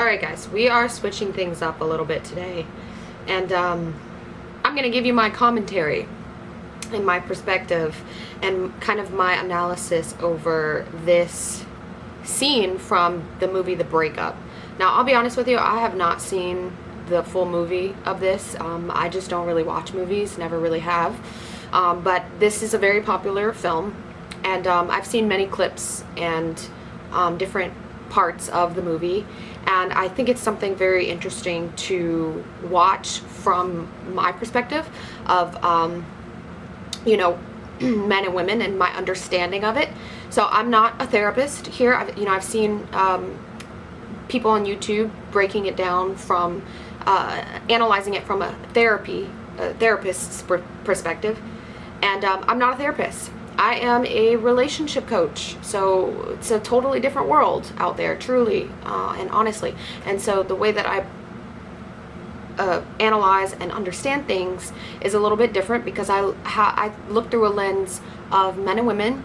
Alright guys, we are switching things up a little bit today, and I'm going to give you my commentary and my perspective and kind of my analysis over this scene from the movie The Breakup. Now, I'll be honest with you, I have not seen the full movie of this. I just don't really watch movies, never really have. But this is a very popular film, and I've seen many clips and different parts of the movie, and I think it's something very interesting to watch from my perspective of you know, men and women and my understanding of it. So I'm not a therapist here. I've seen people on YouTube breaking it down from analyzing it from a therapist's perspective, and I'm not a therapist. I am a relationship coach, so it's a totally different world out there, truly and honestly. And so the way that I analyze and understand things is a little bit different, because I look through a lens of men and women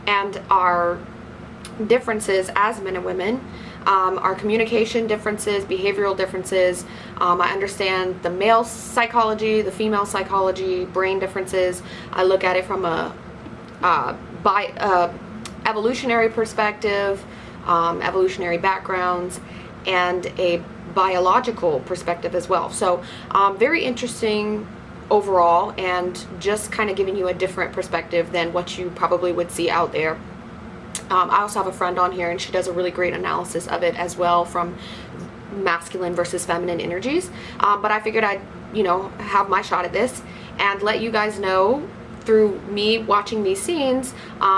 and our differences as men and women, our communication differences, behavioral differences. I understand the male psychology, the female psychology, brain differences. I look at it from a evolutionary perspective, evolutionary backgrounds, and a biological perspective as well. So very interesting overall, and just kind of giving you a different perspective than what you probably would see out there. I also have a friend on here, and she does a really great analysis of it as well, from masculine versus feminine energies. But I figured I'd, have my shot at this and let you guys know through me watching these scenes,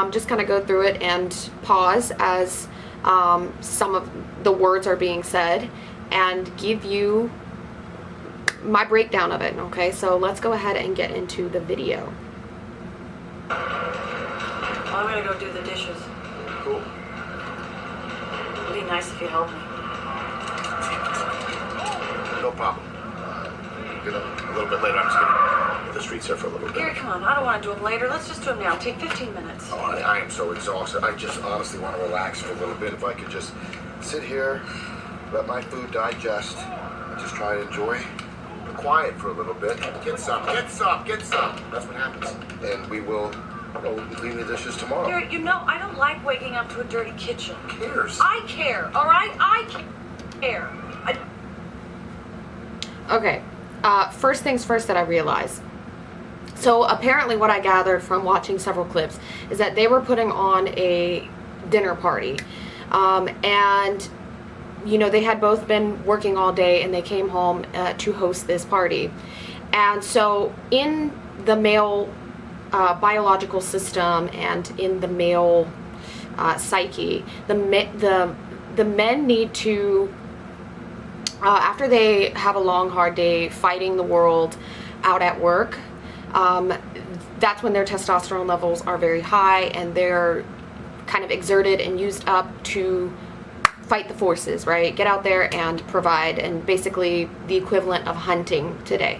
just kind of go through it and pause as some of the words are being said, and give you my breakdown of it. Okay, so let's go ahead and get into the video. I'm gonna go do the dishes. Cool. It'd be nice if you helped me. No problem. Get up a little bit later. I'm just gonna hit the streets here for a little bit. Gary, come on. I don't want to do them later. Let's just do them now. Take 15 minutes. Oh, I am so exhausted. I just honestly want to relax for a little bit. If I could just sit here, let my food digest, and just try to enjoy the quiet for a little bit. Get some. That's what happens. And we will clean the dishes tomorrow. Gary, I don't like waking up to a dirty kitchen. Who cares? I care, all right? I care. Okay, first things first that I realized. So apparently what I gathered from watching several clips is that they were putting on a dinner party. And, they had both been working all day, and they came home to host this party. And so in the male biological system and in the male psyche, the men need to, after they have a long hard day fighting the world out at work, that's when their testosterone levels are very high, and they're kind of exerted and used up to fight the forces, right? Get out there and provide, and basically the equivalent of hunting today.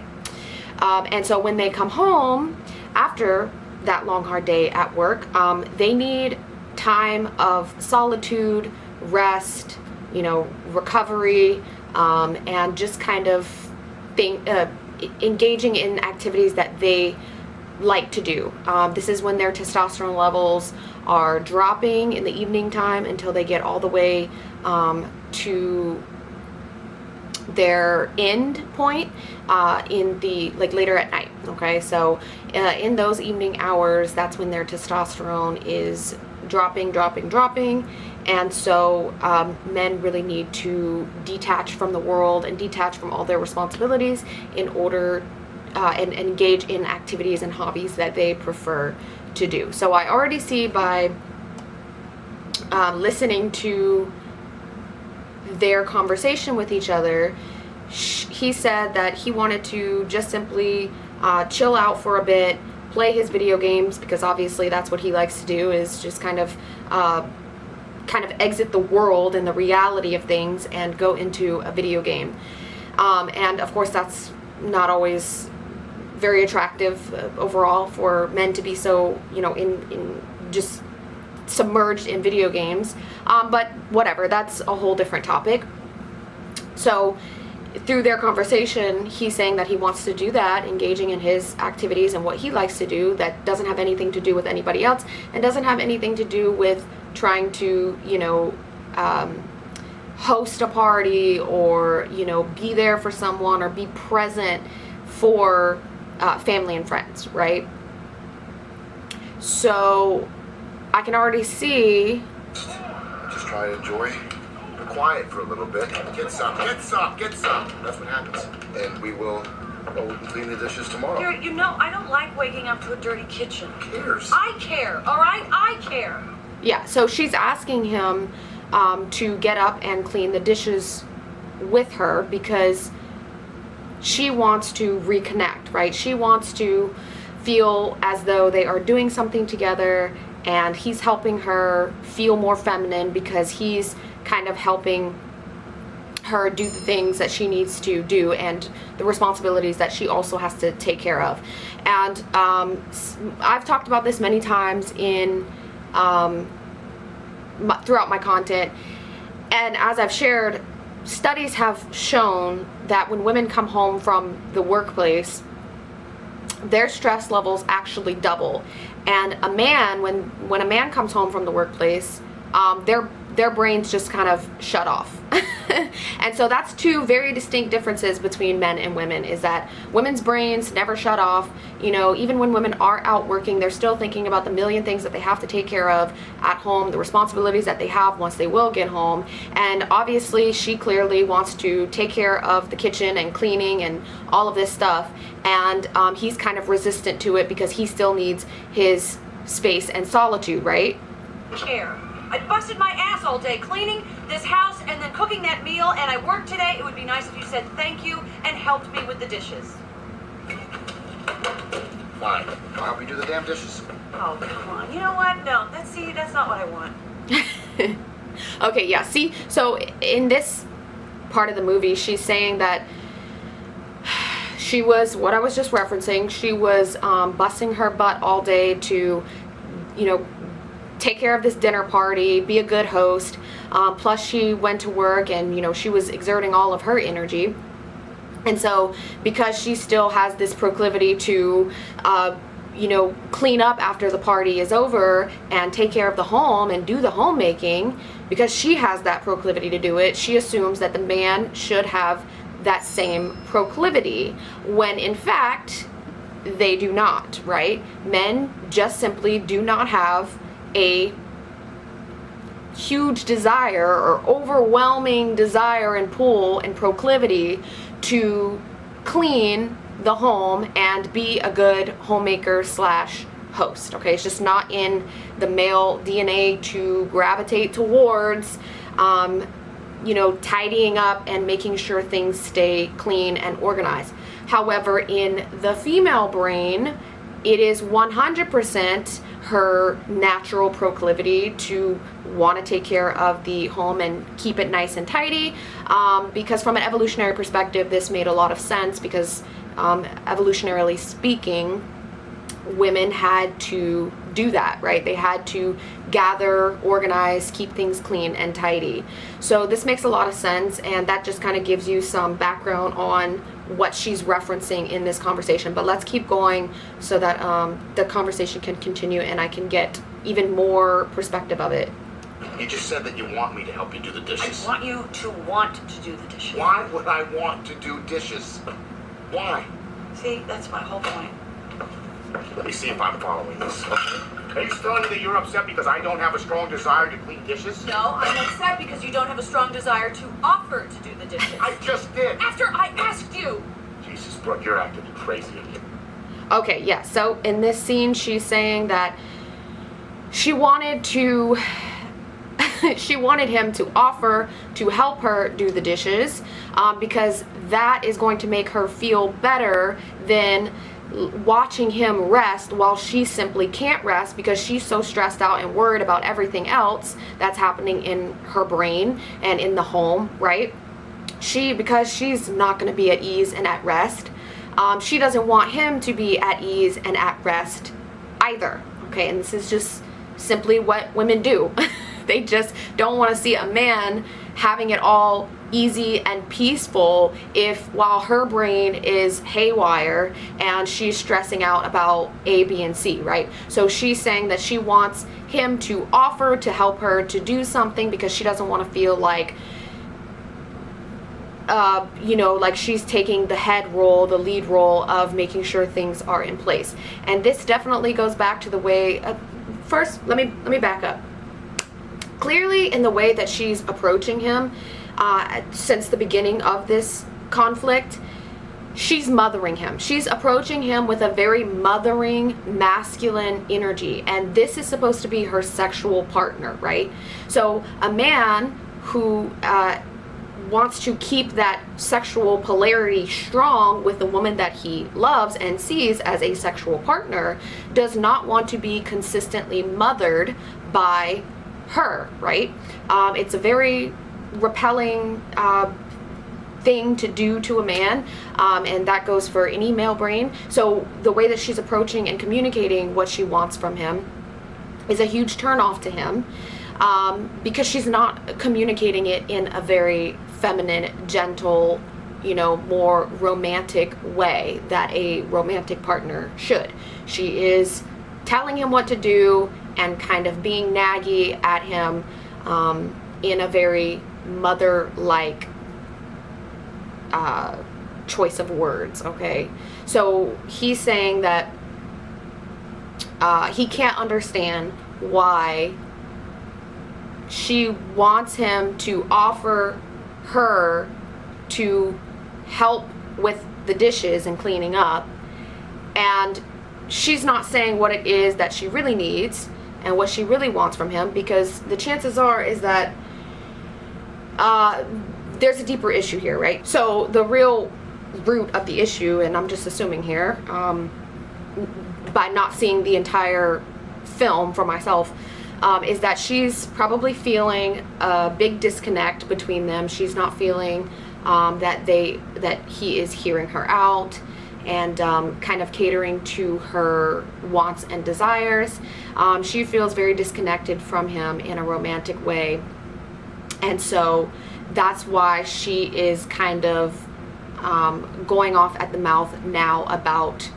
And so when they come home after that long hard day at work, they need time of solitude, rest, recovery, and just kind of engaging in activities that they like to do. This is when their testosterone levels are dropping in the evening time until they get all the way to their end point in the later at night. Okay, so in those evening hours, that's when their testosterone is dropping, and so men really need to detach from the world and detach from all their responsibilities in order and engage in activities and hobbies that they prefer to do. So I already see by listening to their conversation with each other, he said that he wanted to just simply chill out for a bit, play his video games, because obviously that's what he likes to do, is just kind of exit the world and the reality of things and go into a video game. And of course that's not always very attractive overall for men to be so, in just submerged in video games. But whatever, that's a whole different topic. So through their conversation, he's saying that he wants to do that, engaging in his activities and what he likes to do that doesn't have anything to do with anybody else and doesn't have anything to do with trying to, host a party or, be there for someone or be present for family and friends, right? So I can already see. Just try to enjoy. Be quiet for a little bit. Get some. That's what happens. And we'll be cleaning the dishes tomorrow. Here, I don't like waking up to a dirty kitchen. Who cares? I care, all right? I care. Yeah, so she's asking him to get up and clean the dishes with her because she wants to reconnect, right? She wants to feel as though they are doing something together, and he's helping her feel more feminine because he's kind of helping her do the things that she needs to do and the responsibilities that she also has to take care of. And I've talked about this many times in throughout my content, and as I've shared, studies have shown that when women come home from the workplace, their stress levels actually double. And a man, when a man comes home from the workplace, their brains just kind of shut off. And so that's two very distinct differences between men and women, is that women's brains never shut off. Even when women are out working, they're still thinking about the million things that they have to take care of at home, the responsibilities that they have once they will get home. And obviously she clearly wants to take care of the kitchen and cleaning and all of this stuff. And he's kind of resistant to it because he still needs his space and solitude, right? Care. I busted my ass all day cleaning this house and then cooking that meal, and I worked today. It would be nice if you said thank you and helped me with the dishes. Fine. I'll help you do the damn dishes. Oh, come on. You know what? No, that's not what I want. Okay, yeah, see, so in this part of the movie, she's saying that she was, what I was just referencing, she was busting her butt all day to, take care of this dinner party, be a good host. Plus she went to work and, she was exerting all of her energy. And so because she still has this proclivity to, clean up after the party is over and take care of the home and do the homemaking, because she has that proclivity to do it, she assumes that the man should have that same proclivity, when in fact they do not, right? Men just simply do not have a huge desire or overwhelming desire and pull and proclivity to clean the home and be a good homemaker slash host. Okay, it's just not in the male DNA to gravitate towards tidying up and making sure things stay clean and organized. However, in the female brain, it is 100% her natural proclivity to want to take care of the home and keep it nice and tidy, because from an evolutionary perspective, this made a lot of sense, because evolutionarily speaking, women had to do that, right? They had to gather, organize, keep things clean and tidy. So this makes a lot of sense, and that just kind of gives you some background on what she's referencing in this conversation. But let's keep going so that the conversation can continue and I can get even more perspective of it. You just said that you want me to help you do the dishes. I want you to want to do the dishes. Why would I want to do dishes? Why? See, that's my whole point. Let me see if I'm following this. Are you telling me that you're upset because I don't have a strong desire to clean dishes? No, I'm upset because you don't have a strong desire to offer to do the dishes. I just did. After I asked you. Jesus, Brooke, you're acting crazy again. Okay, yeah, so in this scene, she's saying that she wanted to she wanted him to offer to help her do the dishes, because that is going to make her feel better than watching him rest while she simply can't rest because she's so stressed out and worried about everything else that's happening in her brain and in the home, right? Because she's not going to be at ease and at rest, she doesn't want him to be at ease and at rest either. Okay, and this is just simply what women do. They just don't want to see a man having it all easy and peaceful if while her brain is haywire and she's stressing out about A, B, and C, right? So she's saying that she wants him to offer to help her to do something because she doesn't want to feel like you know, like she's taking the head role, the lead role of making sure things are in place. And this definitely goes back to the way, first, let me back up. Clearly in the way that she's approaching him, since the beginning of this conflict, she's mothering him. She's approaching him with a very mothering, masculine energy. And this is supposed to be her sexual partner, right? So a man who wants to keep that sexual polarity strong with the woman that he loves and sees as a sexual partner does not want to be consistently mothered by her, right? It's a very repelling thing to do to a man, and that goes for any male brain. So the way that she's approaching and communicating what she wants from him is a huge turnoff to him, because she's not communicating it in a very feminine, gentle, you know, more romantic way that a romantic partner should. She is telling him what to do and kind of being naggy at him in a very mother-like choice of words, okay? So he's saying that he can't understand why she wants him to offer her to help with the dishes and cleaning up, and she's not saying what it is that she really needs and what she really wants from him, because the chances are is that there's a deeper issue here, right? So the real root of the issue, and I'm just assuming here, by not seeing the entire film for myself, is that she's probably feeling a big disconnect between them. She's not feeling that he is hearing her out and kind of catering to her wants and desires. She feels very disconnected from him in a romantic way, and so that's why she is kind of going off at the mouth now about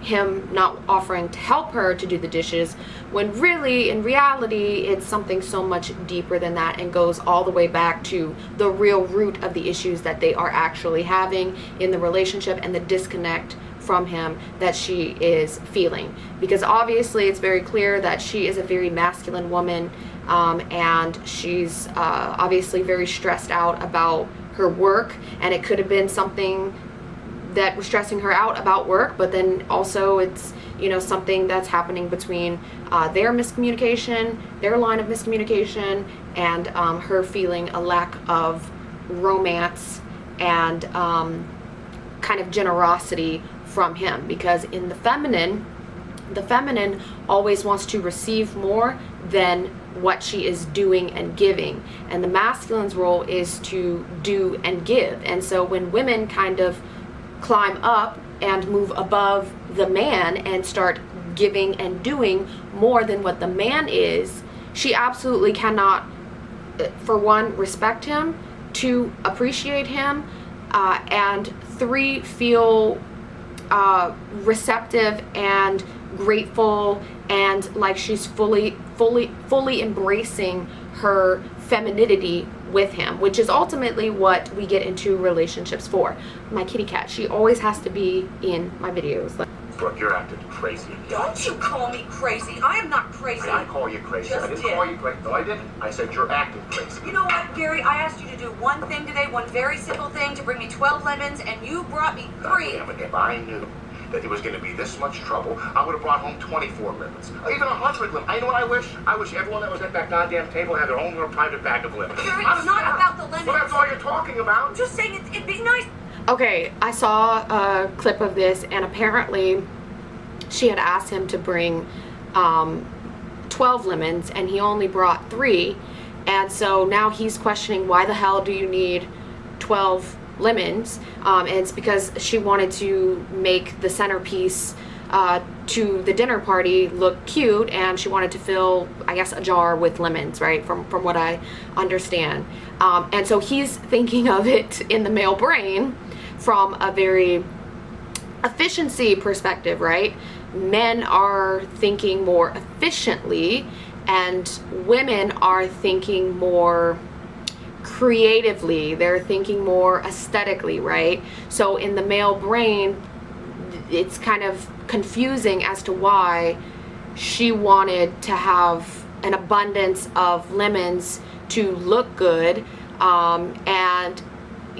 him not offering to help her to do the dishes, when really, in reality, it's something so much deeper than that and goes all the way back to the real root of the issues that they are actually having in the relationship and the disconnect from him that she is feeling. Because obviously it's very clear that she is a very masculine woman, and she's obviously very stressed out about her work, and it could have been something that was stressing her out about work, but then also it's, you know, something that's happening between their miscommunication, their line of miscommunication, and her feeling a lack of romance and kind of generosity from him. Because in the feminine always wants to receive more than what she is doing and giving, and the masculine's role is to do and give. And so when women kind of climb up and move above the man and start giving and doing more than what the man is, she absolutely cannot, for one, respect him, two, appreciate him, and three, feel receptive and grateful and like she's fully embracing her femininity with him, which is ultimately what we get into relationships for. My kitty cat, she always has to be in my videos. Look, you're acting crazy. Don't you call me crazy. I am not crazy. I call you crazy. Just I didn't did. call you crazy. No, I didn't. I said you're acting crazy. You know what, Gary? I asked you to do one thing today, one very simple thing, to bring me 12 lemons, and you brought me 3. Damn it, if I knew that it was going to be this much trouble, I would have brought home 24 lemons. Even 100 lemons. You know what I wish? I wish everyone that was at that goddamn table had their own little private bag of lemons. Gary, it's not about the lemons. Well, that's all you're talking about. I'm just saying it'd be nice. Okay, I saw a clip of this, and apparently she had asked him to bring 12 lemons, and he only brought 3. And so now he's questioning, why the hell do you need 12 lemons? And it's because she wanted to make the centerpiece to the dinner party look cute, and she wanted to fill, I guess, a jar with lemons, right, from what I understand. And so he's thinking of it in the male brain from a very efficiency perspective, right? Men are thinking more efficiently, and women are thinking more creatively. They're thinking more aesthetically, right? So in the male brain, it's kind of confusing as to why she wanted to have an abundance of lemons to look good, and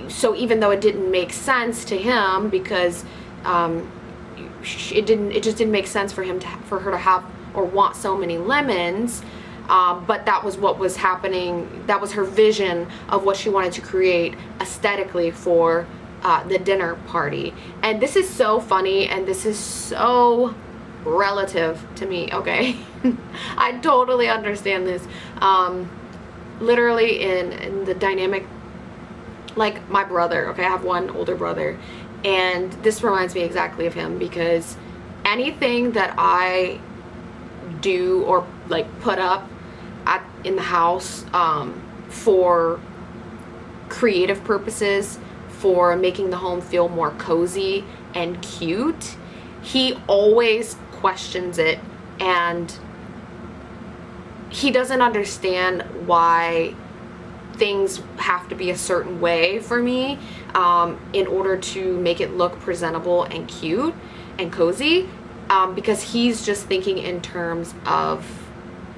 so even though it didn't make sense to him, because it just didn't make sense for her to have or want so many lemons, but that was what was happening. That was her vision of what she wanted to create aesthetically for the dinner party. And this is so funny, and this is so relative to me, okay? I totally understand this. Literally in the dynamic, like my brother, okay, I have one older brother, and this reminds me exactly of him, because anything that I do or like put up in the house for creative purposes, for making the home feel more cozy and cute, he always questions it, and he doesn't understand why things have to be a certain way for me in order to make it look presentable and cute and cozy, because he's just thinking in terms of,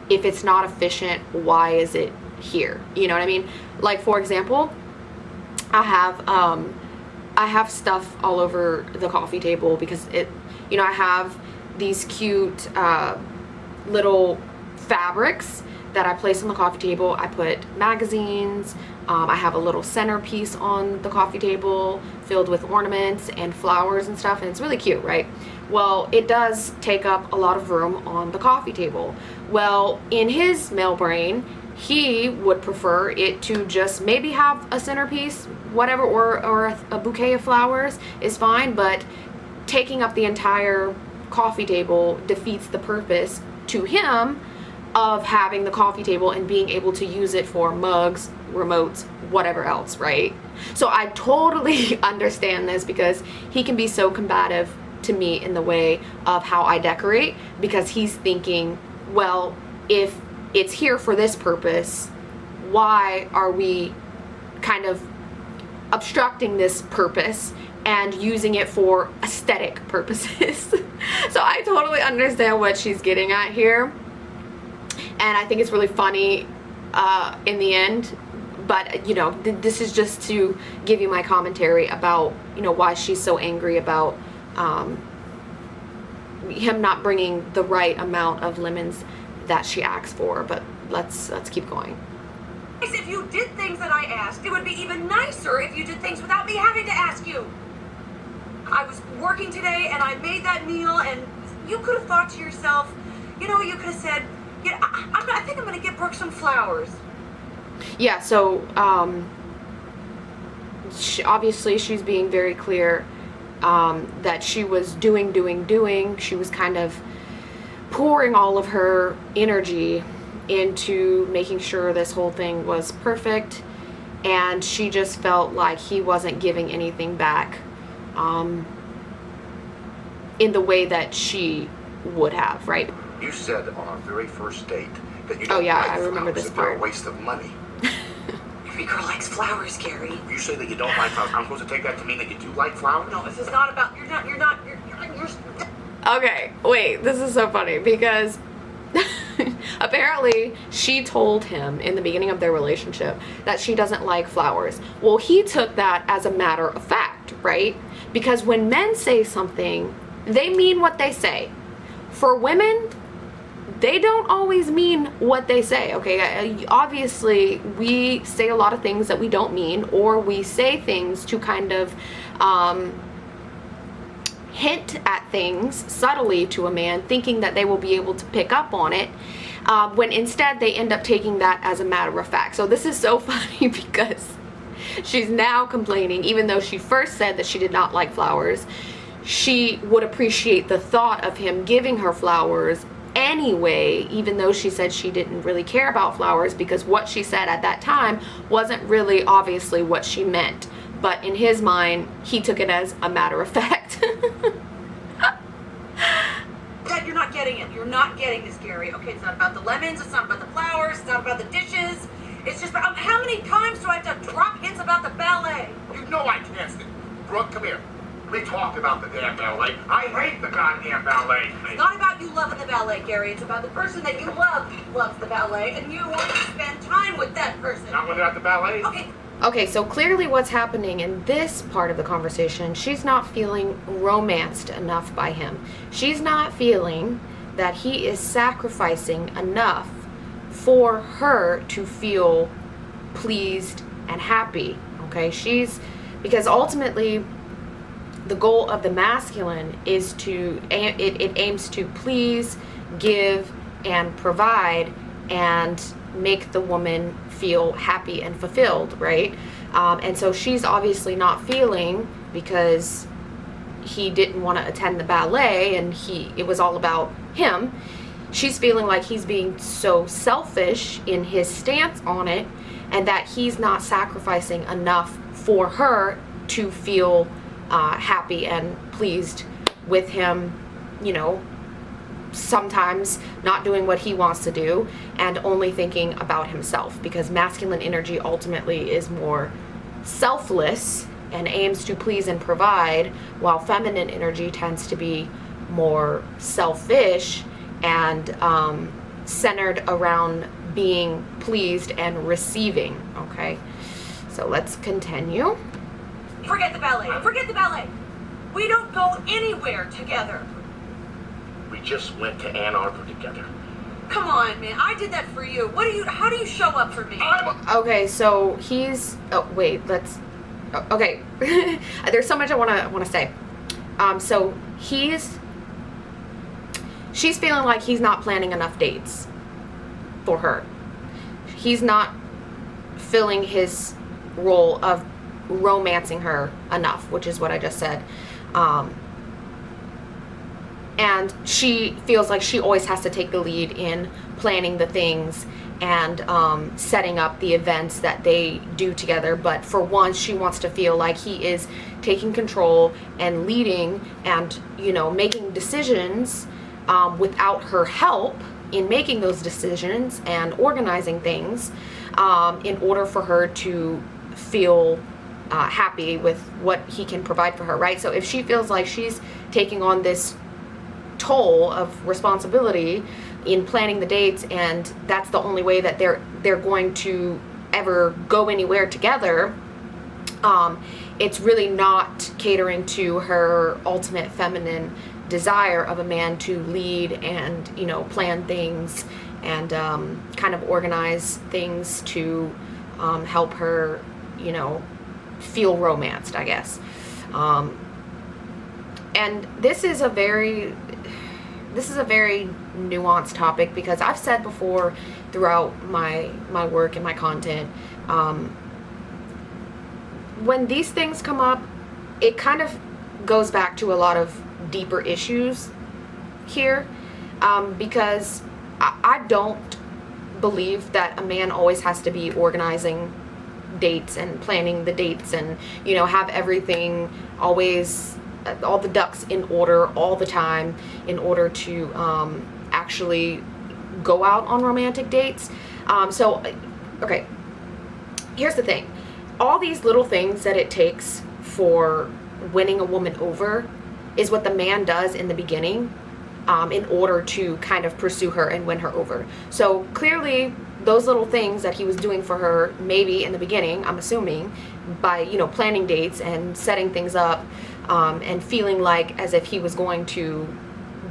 if it's not efficient, why is it here? You know what I mean? Like, for example, I have stuff all over the coffee table because I have these cute little fabrics that I place on the coffee table. I put magazines. I have a little centerpiece on the coffee table filled with ornaments and flowers and stuff, and it's really cute, right? Well, it does take up a lot of room on the coffee table. Well, in his male brain, he would prefer it to just maybe have a centerpiece, whatever, or a bouquet of flowers is fine, but taking up the entire coffee table defeats the purpose to him of having the coffee table and being able to use it for mugs, remotes, whatever else, right? So I totally understand this, because he can be so combative to me in the way of how I decorate, because he's thinking, well, if it's here for this purpose, why are we kind of obstructing this purpose and using it for aesthetic purposes? So I totally understand what she's getting at here, and I think it's really funny in the end. But this is just to give you my commentary about why she's so angry about him not bringing the right amount of lemons that she asked for. But let's keep going. If you did things that I asked, it would be even nicer if you did things without me having to ask you. I was working today and I made that meal, and you could have thought to yourself, you could have said, I think I'm going to get Brooke some flowers. Yeah, so obviously she's being very clear that she was doing. She was kind of pouring all of her energy into making sure this whole thing was perfect, and she just felt like he wasn't giving anything back in the way that she would have, right? You said on our very first date that you don't Oh yeah, like I remember flowers, this that they're part. a waste of money. Every girl likes flowers, Gary. You say that you don't like flowers. I'm supposed to take that to mean that you do like flowers? No, this is not about, you're Okay, wait, this is so funny, because apparently she told him in the beginning of their relationship that she doesn't like flowers. Well, he took that as a matter of fact, right? Because when men say something, they mean what they say. For women, they don't always mean what they say, okay? Obviously, we say a lot of things that we don't mean, or we say things to kind of hint at things subtly to a man, thinking that they will be able to pick up on it, when instead they end up taking that as a matter of fact. So this is so funny, because she's now complaining, even though she first said that she did not like flowers. she would appreciate the thought of him giving her flowers anyway, even though she said she didn't really care about flowers, because what she said at that time wasn't really obviously what she meant. But in his mind, he took it as a matter of fact. Dad, you're not getting it. You're not getting this, Gary. Okay, it's not about the lemons. It's not about the flowers. It's not about the dishes. It's just about, how many times do I have to drop hints about the ballet? You know I can't stand. Brooke, come here. We talked about the damn ballet. I hate the goddamn ballet. It's not about you loving the ballet, Gary. It's about the person that you love loves the ballet, and you want to spend time with that person. Not when they're at the ballet. Okay. Okay, so clearly what's happening in this part of the conversation, she's not feeling romanced enough by him. She's not feeling that he is sacrificing enough for her to feel pleased and happy. Okay, because ultimately the goal of the masculine is it aims to please, give, and provide, and make the woman feel happy and fulfilled, right? And so she's obviously not feeling, because he didn't want to attend the ballet and it was all about him. She's feeling like he's being so selfish in his stance on it, and that he's not sacrificing enough for her to feel happy and pleased with him, sometimes not doing what he wants to do and only thinking about himself, because masculine energy ultimately is more selfless and aims to please and provide, while feminine energy tends to be more selfish and centered around being pleased and receiving. Okay, so let's continue. Forget the ballet. Forget the ballet. We don't go anywhere together. We just went to Ann Arbor together. Come on, man. I did that for you. How do you show up for me? Okay, so he's. Oh wait, let's. Okay, there's so much I want to say. So she's feeling like he's not planning enough dates for her. He's not filling his role of romancing her enough, which is what I just said. And she feels like she always has to take the lead in planning the things and setting up the events that they do together. But for once, she wants to feel like he is taking control and leading and, making decisions without her help in making those decisions and organizing things in order for her to feel happy with what he can provide for her, right? So if she feels like she's taking on this toll of responsibility in planning the dates, and that's the only way that they're going to ever go anywhere together, it's really not catering to her ultimate feminine desire of a man to lead and plan things and kind of organize things to help her feel romanced, I guess. And this is a very nuanced topic, because I've said before throughout my work and my content, when these things come up, it kind of goes back to a lot of deeper issues here, because I don't believe that a man always has to be organizing dates and planning the dates and have everything always, all the ducks in order all the time in order to actually go out on romantic dates. So okay, here's the thing. All these little things that it takes for winning a woman over is what the man does in the beginning in order to kind of pursue her and win her over. So clearly those little things that he was doing for her, maybe in the beginning, I'm assuming, by planning dates and setting things up and feeling like as if he was going to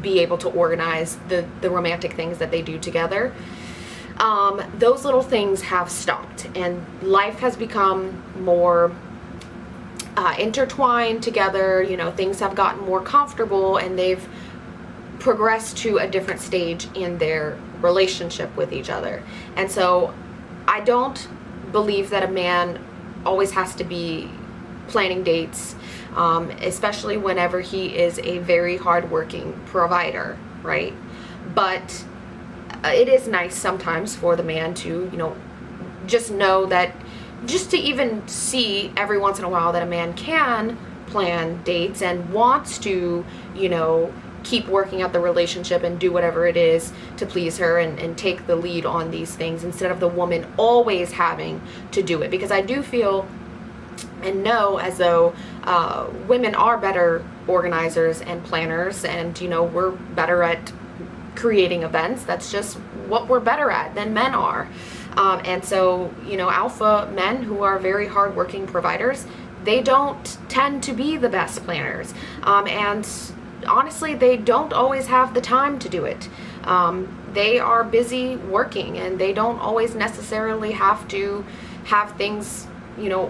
be able to organize the romantic things that they do together, those little things have stopped, and life has become more intertwined together. Things have gotten more comfortable, and they've progressed to a different stage in their relationship with each other. And so I don't believe that a man always has to be planning dates, especially whenever he is a very hardworking provider, right? But it is nice sometimes for the man to, just know that, just to even see every once in a while that a man can plan dates and wants to, keep working at the relationship and do whatever it is to please her and take the lead on these things instead of the woman always having to do it. Because I do feel and know as though women are better organizers and planners, and we're better at creating events. That's just what we're better at than men are. And so, alpha men who are very hardworking providers, they don't tend to be the best planners. And honestly, they don't always have the time to do it. They are busy working, and they don't always necessarily have to have things,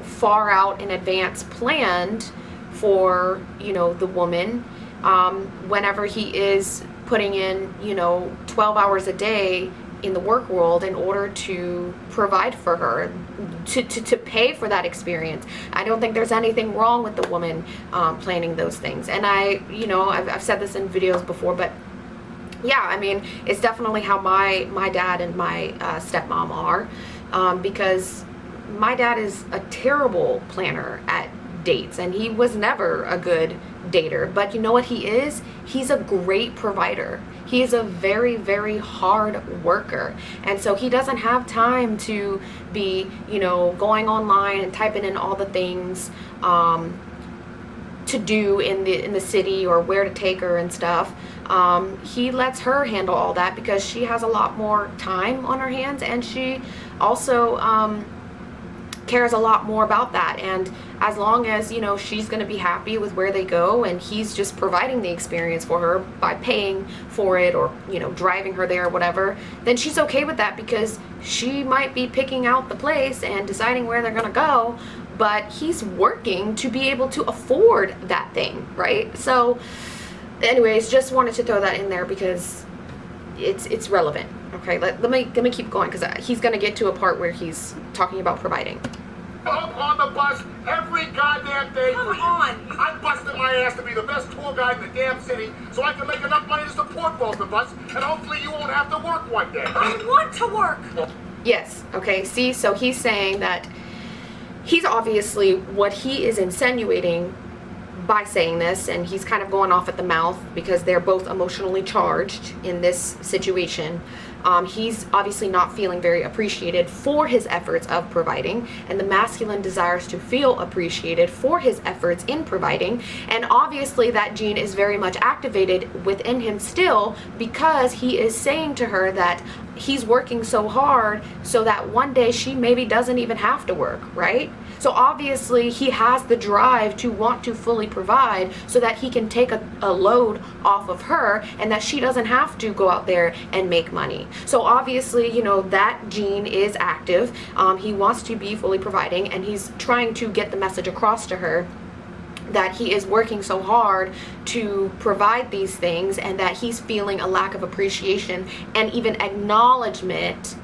far out in advance planned for, the woman. Whenever he is putting in, 12 hours a day in the work world in order to provide for her, to pay for that experience. I don't think there's anything wrong with the woman planning those things. And I've said this in videos before, but yeah, I mean, it's definitely how my dad and my stepmom are, because my dad is a terrible planner at dates, and he was never a good dater. But you know what he is? He's a great provider. He is a very, very hard worker. And so he doesn't have time to be, going online and typing in all the things to do in the city or where to take her and stuff. He lets her handle all that because she has a lot more time on her hands, and she also cares a lot more about that. And as long as she's going to be happy with where they go, and he's just providing the experience for her by paying for it or driving her there or whatever, then she's okay with that, because she might be picking out the place and deciding where they're going to go, but he's working to be able to afford that thing, right? So anyways, just wanted to throw that in there because it's relevant. Okay, let me keep going, because he's going to get to a part where he's talking about providing. I'm on the bus every goddamn day for you. Come on. I'm busting my ass to be the best tour guide in the damn city so I can make enough money to support both of us, and hopefully you won't have to work one day. I want to work. Yes, okay, see, so he's saying that he's obviously, what he is insinuating by saying this, and he's kind of going off at the mouth because they're both emotionally charged in this situation. He's obviously not feeling very appreciated for his efforts of providing, and the masculine desires to feel appreciated for his efforts in providing, and obviously that gene is very much activated within him still, because he is saying to her that he's working so hard so that one day she maybe doesn't even have to work, right? So obviously he has the drive to want to fully provide so that he can take a load off of her, and that she doesn't have to go out there and make money. So obviously, that gene is active. He wants to be fully providing, and he's trying to get the message across to her that he is working so hard to provide these things, and that he's feeling a lack of appreciation and even acknowledgement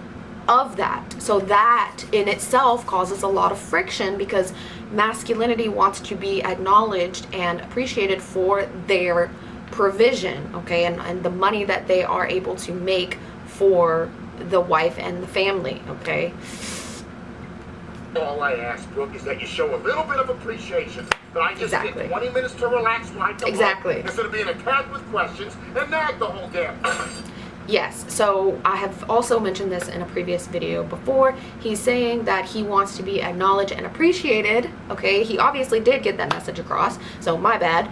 of that. So that in itself causes a lot of friction, because masculinity wants to be acknowledged and appreciated for their provision, okay, and the money that they are able to make for the wife and the family, okay? All I ask, Brooke, is that you show a little bit of appreciation. That I just Exactly. get 20 minutes to relax when I come Exactly. home, instead of being attacked with questions and nag the whole damn time. Yes, so I have also mentioned this in a previous video before. He's saying that he wants to be acknowledged and appreciated, okay? He obviously did get that message across, so my bad.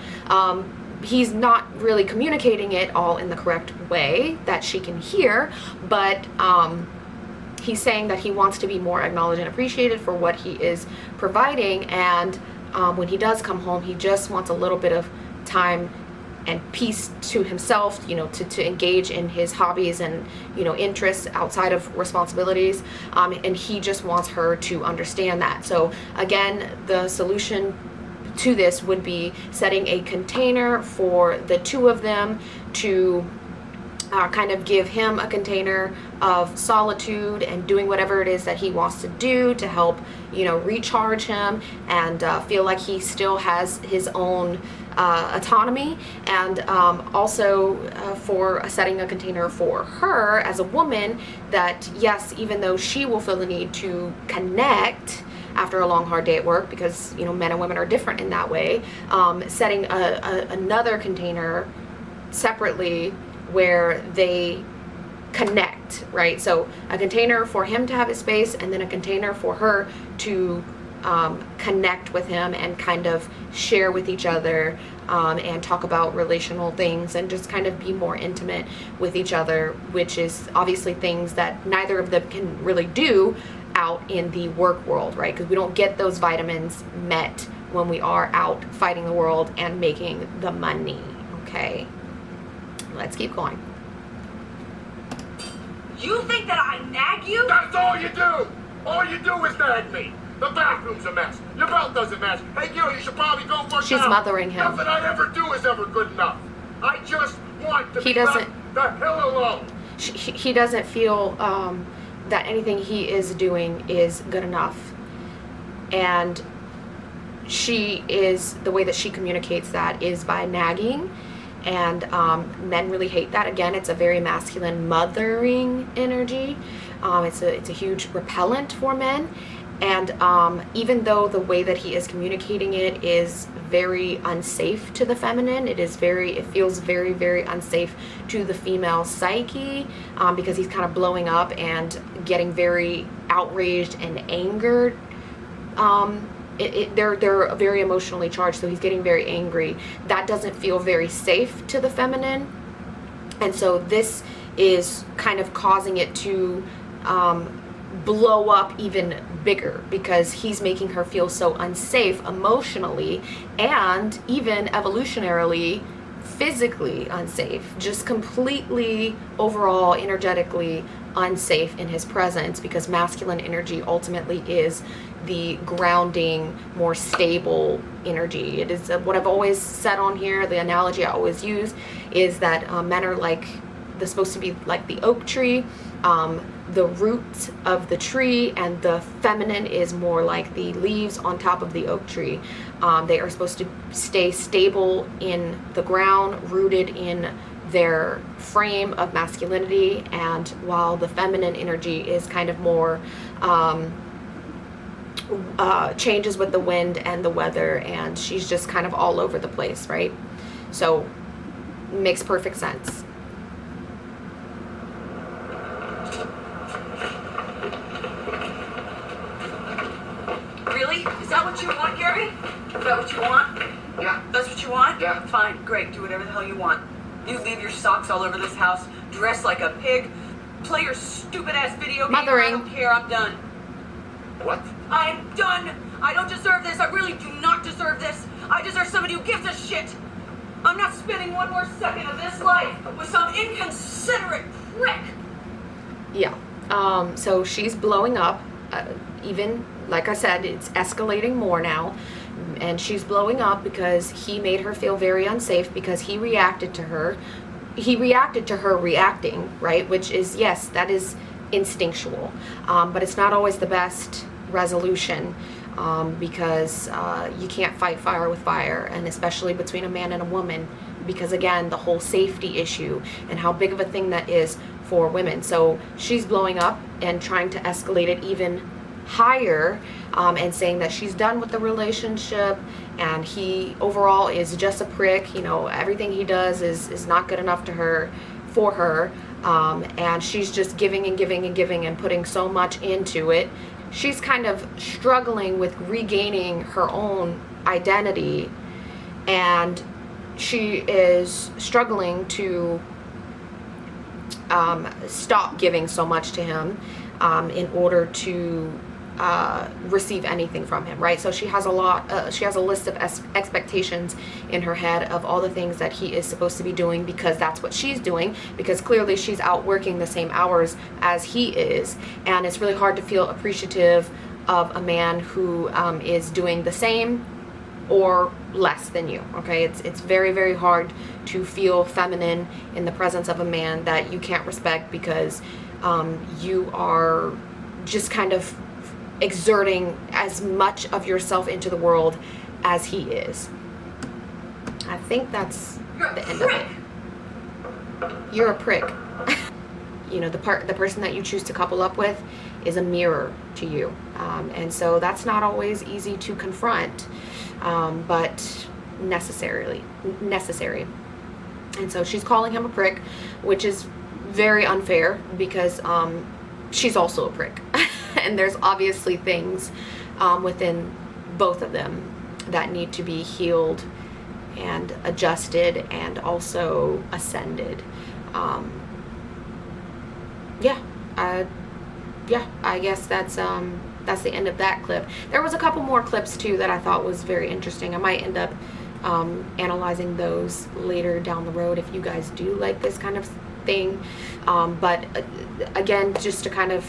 He's not really communicating it all in the correct way that she can hear, but he's saying that he wants to be more acknowledged and appreciated for what he is providing, and when he does come home, he just wants a little bit of time and peace to himself, to engage in his hobbies and, interests outside of responsibilities. And he just wants her to understand that. So again, the solution to this would be setting a container for the two of them to kind of give him a container of solitude and doing whatever it is that he wants to do to help, you know, recharge him and feel like he still has his own autonomy, and also for setting a container for her as a woman that, yes, even though she will feel the need to connect after a long hard day at work, because, you know, men and women are different in that way, setting another container separately where they connect, right? So a container for him to have his space, and then a container for her to connect with him and kind of share with each other, and talk about relational things and just kind of be more intimate with each other, which is obviously things that neither of them can really do out in the work world, right? Because we don't get those vitamins met when we are out fighting the world and making the money. Okay, let's keep going. You think that I nag you? That's all you do! All you do is nag me! The bathroom's a mess. Your belt doesn't match. Hey, you should probably go work out. She's mothering him. Nothing I ever do is ever good enough. I just want to He be doesn't- left the hell alone. He doesn't feel that anything he is doing is good enough. And she is, the way that she communicates that is by nagging. And men really hate that. Again, it's a very masculine mothering energy. It's a huge repellent for men. And even though the way that he is communicating it is very unsafe to the feminine, it feels very, very unsafe to the female psyche, because he's kind of blowing up and getting very outraged and angered. They're very emotionally charged, so he's getting very angry. That doesn't feel very safe to the feminine, and so this is kind of causing it to blow up even bigger, because he's making her feel so unsafe emotionally and even evolutionarily physically unsafe, just completely overall energetically unsafe in his presence, because masculine energy ultimately is the grounding, more stable energy. It is what I've always said on here. The analogy I always use is that men are like, they're supposed to be like the oak tree, the roots of the tree, and the feminine is more like the leaves on top of the oak tree. They are supposed to stay stable in the ground, rooted in their frame of masculinity, and while the feminine energy is kind of more changes with the wind and the weather, and she's just kind of all over the place, right? So makes perfect sense. Really? Is that what you want, Gary? Is that what you want? Yeah. That's what you want? Yeah. Fine, great. Do whatever the hell you want. You leave your socks all over this house, dress like a pig, play your stupid ass video game. Mothering. I don't care. I'm done. What? I'm done. I don't deserve this. I really do not deserve this. I deserve somebody who gives a shit. I'm not spending one more second of this life with some inconsiderate prick. Yeah. So she's blowing up. Even, like I said, it's escalating more now. And she's blowing up because he made her feel very unsafe, because he reacted to her. He reacted to her reacting, right? Which is, yes, that is instinctual. But it's not always the best resolution, because you can't fight fire with fire, and especially between a man and a woman, because again, the whole safety issue and how big of a thing that is for women. So she's blowing up and trying to escalate it even higher, and saying that she's done with the relationship, and he overall is just a prick. You know, everything he does is not good enough for her, and she's just giving and giving and giving and putting so much into it. She's kind of struggling with regaining her own identity, and she is struggling to stop giving so much to him in order to receive anything from him, right? So she has a list of expectations in her head of all the things that he is supposed to be doing, because that's what she's doing, because clearly she's out working the same hours as he is, and it's really hard to feel appreciative of a man who is doing the same or less than you. Okay, it's very, very hard to feel feminine in the presence of a man that you can't respect, because you are just kind of exerting as much of yourself into the world as he is. I think that's the end of it. You're a prick. You know, the person that you choose to couple up with is a mirror to you, and so that's not always easy to confront, but necessary. And so she's calling him a prick, which is very unfair because she's also a prick. And there's obviously things within both of them that need to be healed and adjusted and also ascended. I guess that's the end of that clip. There was a couple more clips too that I thought was very interesting. I might end up analyzing those later down the road if you guys do like this kind of thing. But again, just to kind of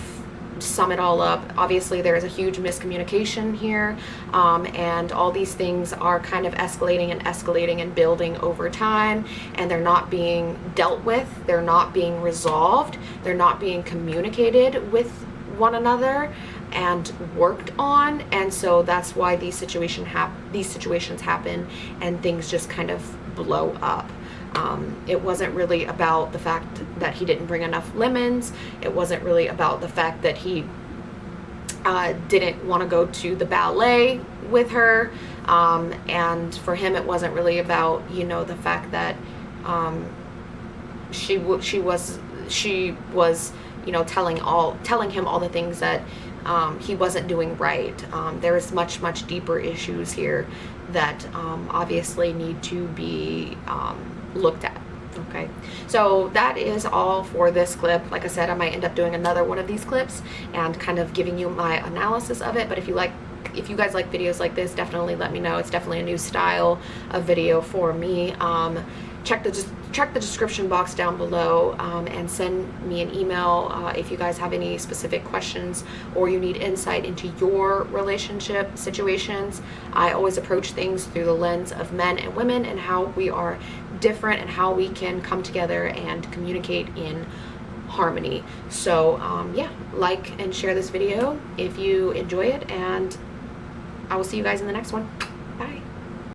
sum it all up, obviously there is a huge miscommunication here, and all these things are kind of escalating and building over time, and they're not being dealt with, they're not being resolved, they're not being communicated with one another and worked on. And so that's why these situations happen and things just kind of blow up. It wasn't really about the fact that he didn't bring enough lemons. It wasn't really about the fact that he didn't want to go to the ballet with her. And for him, it wasn't really about, you know, the fact that she was, you know, telling him all the things that he wasn't doing right. There is much deeper issues here that obviously need to be looked at. Okay, so that is all for this clip. Like I said, I might end up doing another one of these clips and kind of giving you my analysis of it. But if you guys like videos like this, definitely let me know. It's definitely a new style of video for me. Check the description box down below, and send me an email if you guys have any specific questions or you need insight into your relationship situations. I always approach things through the lens of men and women and how we are different and how we can come together and communicate in harmony. So yeah, like and share this video if you enjoy it, and I will see you guys in the next one. Bye.